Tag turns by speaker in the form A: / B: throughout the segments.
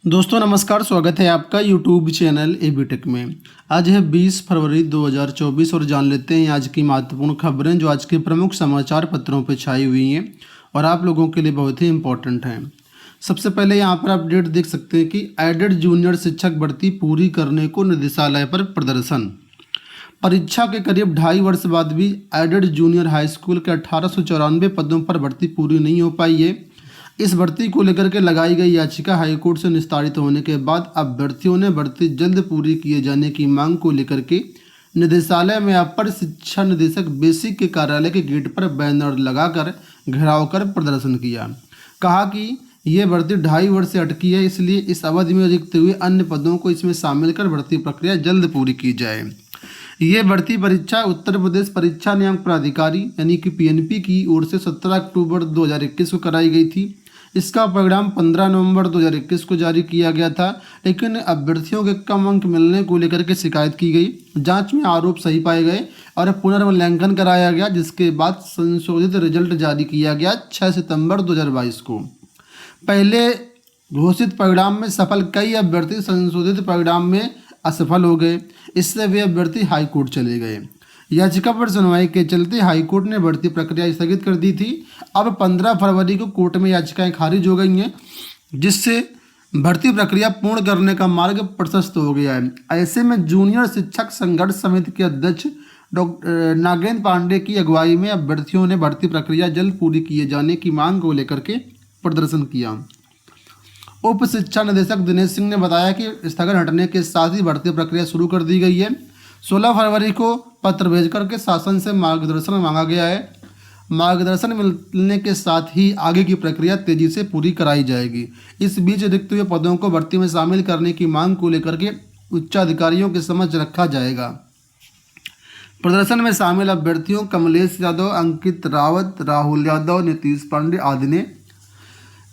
A: दोस्तों नमस्कार, स्वागत है आपका यूट्यूब चैनल एबीटेक में। आज है 20 फरवरी 2024 और जान लेते हैं आज की महत्वपूर्ण खबरें जो आज के प्रमुख समाचार पत्रों पर छाई हुई हैं और आप लोगों के लिए बहुत ही इम्पोर्टेंट हैं। सबसे पहले यहाँ पर अपडेट देख सकते हैं कि एडेड जूनियर शिक्षक भर्ती पूरी करने को निदेशालय पर प्रदर्शन। परीक्षा के करीब 2.5 वर्ष बाद भी एडेड जूनियर हाई स्कूल के 1894 पदों पर भर्ती पूरी नहीं हो पाई है। इस भर्ती को लेकर के लगाई गई याचिका हाईकोर्ट से निस्तारित होने के बाद अभ्यर्थियों ने भर्ती जल्द पूरी किए जाने की मांग को लेकर के निदेशालय में अपर शिक्षा निदेशक बेसिक के कार्यालय के गेट पर बैनर लगाकर घेराव कर प्रदर्शन किया। कहा कि ये भर्ती 2.5 वर्ष से अटकी है, इसलिए इस अवधि में रिक्त हुए अन्य पदों को इसमें शामिल कर भर्ती प्रक्रिया जल्द पूरी की जाए। ये भर्ती परीक्षा उत्तर प्रदेश परीक्षा नियामक प्राधिकारी यानी कि पीएनपी की ओर से 17 अक्टूबर 2021 को कराई गई थी। इसका परिणाम 15 नवंबर 2021 को जारी किया गया था, लेकिन अभ्यर्थियों के कम अंक मिलने को लेकर के शिकायत की गई। जांच में आरोप सही पाए गए और पुनर्मूल्यांकन कराया गया, जिसके बाद संशोधित रिजल्ट जारी किया गया 6 सितंबर 2022 को। पहले घोषित परिणाम में सफल कई अभ्यर्थी संशोधित परिणाम में असफल हो गए। इससे वे अभ्यर्थी हाईकोर्ट चले गए। याचिका पर सुनवाई के चलते हाईकोर्ट ने भर्ती प्रक्रिया स्थगित कर दी थी। अब 15 फरवरी को कोर्ट में याचिकाएं खारिज हो गई हैं, जिससे भर्ती प्रक्रिया पूर्ण करने का मार्ग प्रशस्त हो गया है। ऐसे में जूनियर शिक्षक संघर्ष समिति के अध्यक्ष डॉक्टर नागेंद्र पांडे की अगुवाई में अभ्यर्थियों ने भर्ती प्रक्रिया जल्द पूरी किए जाने की मांग को लेकर के प्रदर्शन किया। उप शिक्षा निदेशक दिनेश सिंह ने बताया कि स्थगन हटने के साथ ही भर्ती प्रक्रिया शुरू कर दी गई है। 16 फरवरी को पत्र भेज करके शासन से मार्गदर्शन मांगा गया है। मार्गदर्शन मिलने के साथ ही आगे की प्रक्रिया तेजी से पूरी कराई जाएगी। इस बीच रिक्त हुए पदों को भर्ती में शामिल करने की मांग को लेकर के उच्चाधिकारियों के समक्ष रखा जाएगा। प्रदर्शन में शामिल अभ्यर्थियों कमलेश यादव, अंकित रावत, राहुल यादव, नीतीश पांडे आदि ने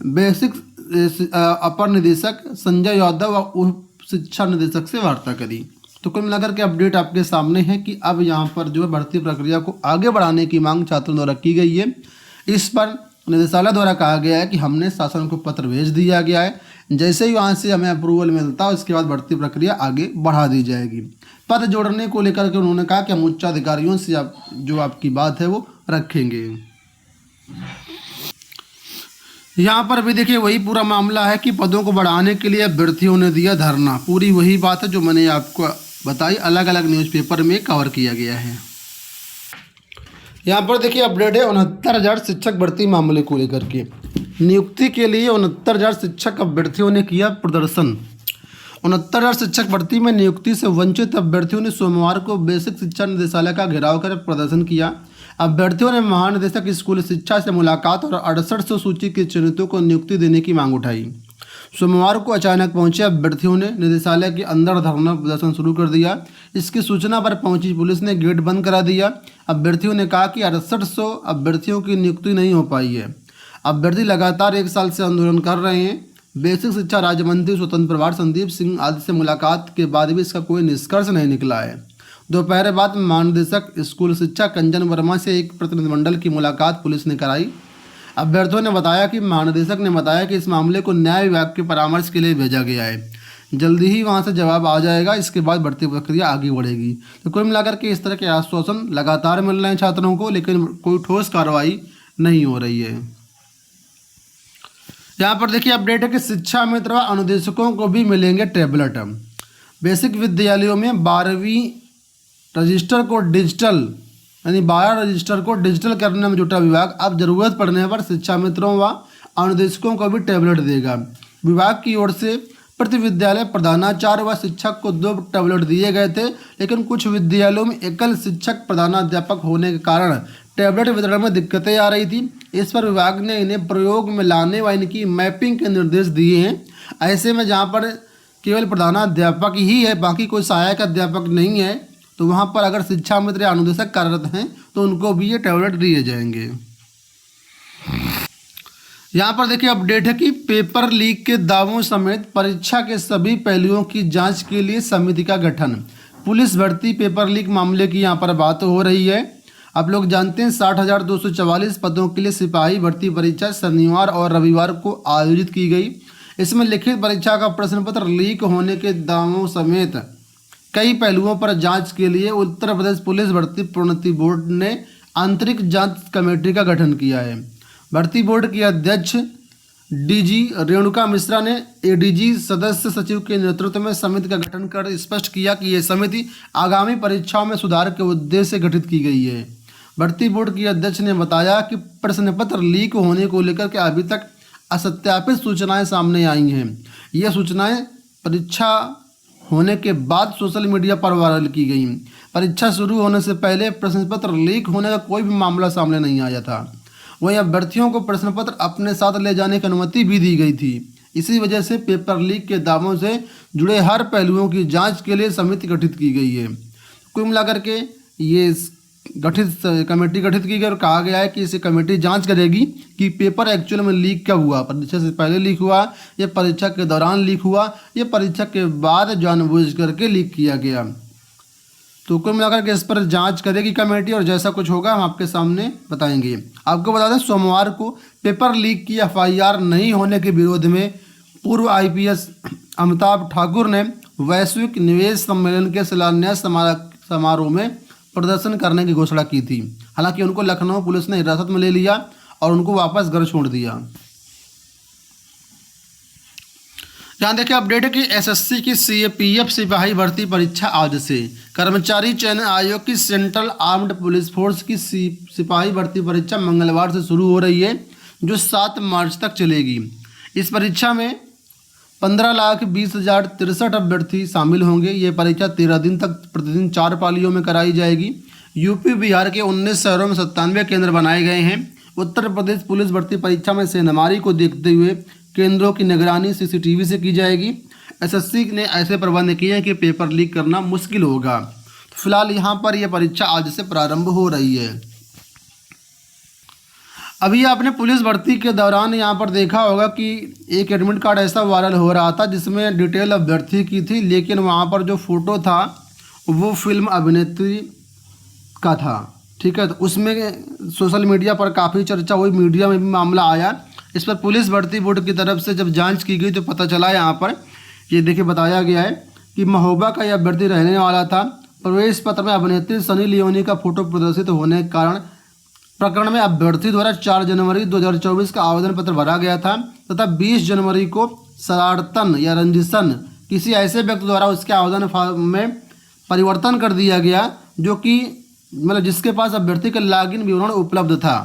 A: बेसिक अपर निदेशक संजय यादव और उप शिक्षा निदेशक से वार्ता करी। तो कुल मिलाकर के अपडेट आपके सामने है कि अब यहाँ पर जो है भर्ती प्रक्रिया को आगे बढ़ाने की मांग छात्रों द्वारा की गई है। इस पर निदेशालय द्वारा कहा गया है कि हमने शासन को पत्र भेज दिया गया है, जैसे ही वहाँ से हमें अप्रूवल मिलता है उसके बाद भर्ती प्रक्रिया आगे बढ़ा दी जाएगी। पद जोड़ने को लेकर के उन्होंने कहा कि हम उच्चाधिकारियों से जो आपकी बात है वो रखेंगे। यहाँ पर भी देखिए वही पूरा मामला है कि पदों को बढ़ाने के लिए अभ्यर्थियों ने दिया धरना। पूरी वही बात है जो मैंने आपको बताई, अलग अलग न्यूज़पेपर में कवर किया गया है। यहाँ पर देखिए अपडेट है 69,000 शिक्षक भर्ती मामले को लेकर के। नियुक्ति के लिए 69,000 शिक्षक अभ्यर्थियों ने किया प्रदर्शन। 69,000 शिक्षक भर्ती में नियुक्ति से वंचित अभ्यर्थियों ने सोमवार को बेसिक शिक्षा निदेशालय का घेराव कर प्रदर्शन किया। अभ्यर्थियों ने महानिदेशक स्कूल शिक्षा से मुलाकात और 6800 सूची के चयनितों को नियुक्ति देने की मांग उठाई। सोमवार को अचानक पहुंचे अभ्यर्थियों ने निदेशालय के अंदर धरना प्रदर्शन शुरू कर दिया। इसकी सूचना पर पहुंची पुलिस ने गेट बंद करा दिया। अभ्यर्थियों ने कहा कि 6800 अभ्यर्थियों की नियुक्ति नहीं हो पाई है। अभ्यर्थी लगातार 1 साल से आंदोलन कर रहे हैं। बेसिक शिक्षा राज्य मंत्री स्वतंत्र प्रभार संदीप सिंह आदि से मुलाकात के बाद भी इसका कोई निष्कर्ष नहीं निकला है। दोपहर बाद महानिदेशक स्कूल शिक्षा कंचन वर्मा से एक प्रतिनिधिमंडल की मुलाकात पुलिस ने कराई। अभ्यर्थियों ने बताया कि महानिदेशक ने बताया कि इस मामले को न्याय विभाग के परामर्श के लिए भेजा गया है। जल्दी ही वहां से जवाब आ जाएगा, इसके बाद भर्ती प्रक्रिया आगे बढ़ेगी। तो कुल मिलाकर के इस तरह के आश्वासन लगातार मिल रहे हैं छात्रों को, लेकिन कोई ठोस कार्रवाई नहीं हो रही है। यहाँ पर देखिए अपडेट है कि शिक्षा मित्र व अनुदेशकों को भी मिलेंगे टैबलेट। बेसिक विद्यालयों में 12वीं रजिस्टर को डिजिटल यानी 12 रजिस्टर को डिजिटल करने में जुटा विभाग अब जरूरत पड़ने पर शिक्षा मित्रों व अनुदेशकों को भी टैबलेट देगा। विभाग की ओर से प्रति विद्यालय प्रधानाचार्य व शिक्षक को 2 टैबलेट दिए गए थे, लेकिन कुछ विद्यालयों में एकल शिक्षक प्रधानाध्यापक होने के कारण टैबलेट वितरण में दिक्कतें आ रही थी। इस पर विभाग ने इन्हें प्रयोग में लाने व इनकी मैपिंग के निर्देश दिए हैं। ऐसे में जहाँ पर केवल प्रधानाध्यापक ही है, बाकी कोई सहायक अध्यापक नहीं है, तो वहाँ पर अगर शिक्षा मित्र या अनुदेशक कार्यरत हैं तो उनको भी ये टैबलेट दिए जाएंगे। यहाँ पर देखिए अपडेट है कि पेपर लीक के दावों समेत परीक्षा के सभी पहलुओं की जांच के लिए समिति का गठन। पुलिस भर्ती पेपर लीक मामले की यहाँ पर बात हो रही है। आप लोग जानते हैं 60,244 पदों के लिए सिपाही भर्ती परीक्षा शनिवार और रविवार को आयोजित की गई। इसमें लिखित परीक्षा का प्रश्न पत्र लीक होने के दावों समेत कई पहलुओं पर जांच के लिए उत्तर प्रदेश पुलिस भर्ती प्रोन्नति बोर्ड ने आंतरिक जांच कमेटी का गठन किया है। भर्ती बोर्ड की अध्यक्ष डीजी रेणुका मिश्रा ने एडीजी सदस्य सचिव के नेतृत्व में समिति का गठन कर स्पष्ट किया कि यह समिति आगामी परीक्षाओं में सुधार के उद्देश्य से गठित की गई है। भर्ती बोर्ड की अध्यक्ष ने बताया कि प्रश्न पत्र लीक होने को लेकर के अभी तक असत्यापित सूचनाएं सामने आई हैं। ये सूचनाएं परीक्षा होने के बाद सोशल मीडिया पर वायरल की गई। परीक्षा शुरू होने से पहले प्रश्न पत्र लीक होने का कोई भी मामला सामने नहीं आया था। वहीं अभ्यर्थियों को प्रश्न पत्र अपने साथ ले जाने की अनुमति भी दी गई थी। इसी वजह से पेपर लीक के दावों से जुड़े हर पहलुओं की जांच के लिए समिति गठित की गई है। कुल मिलाकर के ये कमेटी गठित की गई और कहा गया है कि इसे कमेटी जांच करेगी कि पेपर एक्चुअल में लीक कब हुआ, परीक्षा से पहले लीक हुआ या परीक्षा के दौरान लीक हुआ या परीक्षा के बाद जानबूझ करके लीक किया गया। तो कुल मिलाकर के इस पर जांच करेगी कमेटी और जैसा कुछ होगा हम आपके सामने बताएंगे। आपको बता दें सोमवार को पेपर लीक की एफआईआर नहीं होने के विरोध में पूर्व आईपीएस अमिताभ ठाकुर ने वैश्विक निवेश सम्मेलन के शिलान्यास समारोह में प्रदर्शन करने की घोषणा की थी। हालांकि उनको लखनऊ पुलिस ने हिरासत में ले लिया और उनको वापस घर छोड़ दिया। यहाँ देखिए अपडेट है कि एसएससी की सीएपीएफ सिपाही भर्ती परीक्षा आज से। कर्मचारी चयन आयोग की सेंट्रल आर्म्ड पुलिस फोर्स की सिपाही भर्ती परीक्षा मंगलवार से शुरू हो रही है, जो 7 मार्च तक चलेगी। इस परीक्षा में 15,20,063 अभ्यर्थी शामिल होंगे। ये परीक्षा 13 दिन तक प्रतिदिन 4 पालियों में कराई जाएगी। यूपी बिहार के 19 शहरों में 97 केंद्र बनाए गए हैं। उत्तर प्रदेश पुलिस भर्ती परीक्षा में सेंधमारी को देखते हुए केंद्रों की निगरानी सीसीटीवी से की जाएगी। एसएससी ने ऐसे प्रबंध किए हैं कि पेपर लीक करना मुश्किल होगा। तो फिलहाल यहाँ पर यह परीक्षा आज से प्रारंभ हो रही है। अभी आपने पुलिस भर्ती के दौरान यहाँ पर देखा होगा कि एक एडमिट कार्ड ऐसा वायरल हो रहा था जिसमें डिटेल अभ्यर्थी की थी, लेकिन वहाँ पर जो फोटो था वो फिल्म अभिनेत्री का था। ठीक है, तो उसमें सोशल मीडिया पर काफ़ी चर्चा हुई, मीडिया में भी मामला आया। इस पर पुलिस भर्ती बोर्ड की तरफ से जब जांच की गई तो पता चला यहाँ पर ये देखिए बताया गया है कि महोबा का यह अभ्यर्थी रहने वाला था। प्रवेश पत्र में अभिनेत्री सनी लियोनी का फोटो प्रदर्शित होने के कारण प्रकरण में अभ्यर्थी द्वारा 4 जनवरी 2024 का आवेदन पत्र भरा गया था तथा 20 जनवरी को शरारतन या रंजिशन किसी ऐसे व्यक्ति द्वारा उसके आवेदन फॉर्म में परिवर्तन कर दिया गया जो कि मतलब जिसके पास अभ्यर्थी का लॉगिन विवरण उपलब्ध था।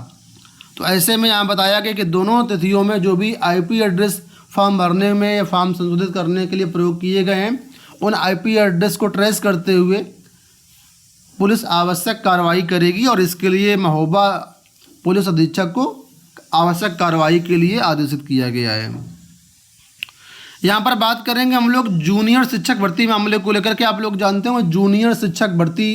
A: तो ऐसे में यहाँ बताया गया कि दोनों तिथियों में जो भी आईपी एड्रेस फॉर्म भरने में या फॉर्म संशोधित करने के लिए प्रयोग किए गए हैं, उन आईपी एड्रेस को ट्रेस करते हुए पुलिस आवश्यक कार्रवाई करेगी और इसके लिए महोबा पुलिस अधीक्षक को आवश्यक कार्रवाई के लिए आदेशित किया गया है। यहाँ पर बात करेंगे हम लोग जूनियर शिक्षक भर्ती मामले को लेकर के। आप लोग जानते हो जूनियर शिक्षक भर्ती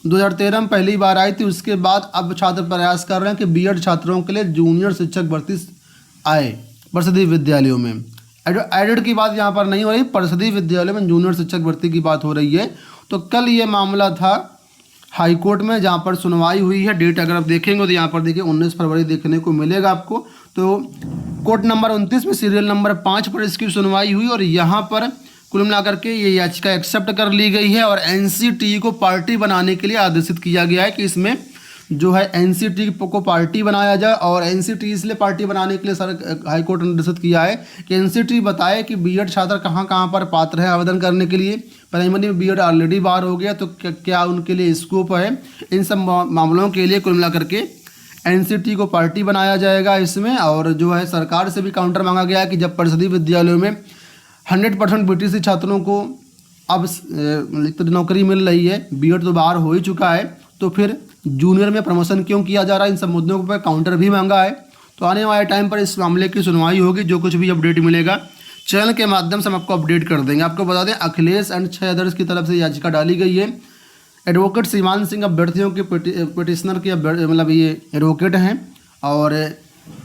A: 2013 में पहली बार आई थी, उसके बाद अब छात्र प्रयास कर रहे हैं कि बीएड छात्रों के लिए जूनियर शिक्षक भर्ती आए परिषदीय विद्यालयों में। एडेड की बात यहाँ पर नहीं हो रही, परिषदीय विद्यालयों में जूनियर शिक्षक भर्ती की बात हो रही है। तो कल ये मामला था हाई कोर्ट में जहाँ पर सुनवाई हुई है। डेट अगर आप देखेंगे तो यहाँ पर देखिए 19 फरवरी देखने को मिलेगा आपको। तो कोर्ट नंबर 29 में सीरियल नंबर 5 पर इसकी सुनवाई हुई और यहाँ पर कुल मिलाकर के ये याचिका एक्सेप्ट कर ली गई है और एनसीटी को पार्टी बनाने के लिए आदेशित किया गया है कि इसमें जो है एनसीटी को पार्टी बनाया जाए। और एनसीटी इसलिए पार्टी बनाने के लिए सर हाईकोर्ट ने निर्देशित किया है कि एनसीटी बताए कि बीएड छात्र कहाँ कहाँ पर पात्र है आवेदन करने के लिए। प्राइमरी में बीएड ऑलरेडी बाहर हो गया तो क्या उनके लिए स्कोप है। इन सब मामलों के लिए कुल मिलाकर के एनसीटी को पार्टी बनाया जाएगा इसमें। और जो है सरकार से भी काउंटर मांगा गया है कि जब परिषदीय विद्यालयों में 100% बीटीसी छात्रों को अब नौकरी मिल रही है, बीएड तो बाहर हो ही चुका है, तो फिर जूनियर में प्रमोशन क्यों किया जा रहा है। इन सब मुद्दों पर काउंटर भी मांगा है। तो आने वाले टाइम पर इस मामले की सुनवाई होगी। जो कुछ भी अपडेट मिलेगा चैनल के माध्यम से हम आपको अपडेट कर देंगे। आपको बता दें अखिलेश एंड 6 अदर्स की तरफ से याचिका डाली गई है। एडवोकेट सीमान सिंह अभ्यर्थियों के पिटिशनर के मतलब ये एडवोकेट हैं और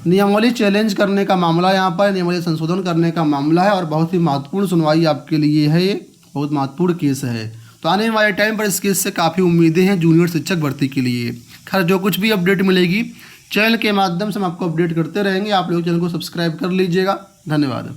A: नियमावली चैलेंज करने का मामला यहाँ पर, नियमावली संशोधन करने का मामला है और बहुत ही महत्वपूर्ण सुनवाई आपके लिए है। ये बहुत महत्वपूर्ण केस है। तो आने वाले टाइम पर इस केस से काफ़ी उम्मीदें हैं जूनियर शिक्षक भर्ती के लिए। खैर जो कुछ भी अपडेट मिलेगी चैनल के माध्यम से हम आपको अपडेट करते रहेंगे। आप लोग चैनल को सब्सक्राइब कर लीजिएगा। धन्यवाद।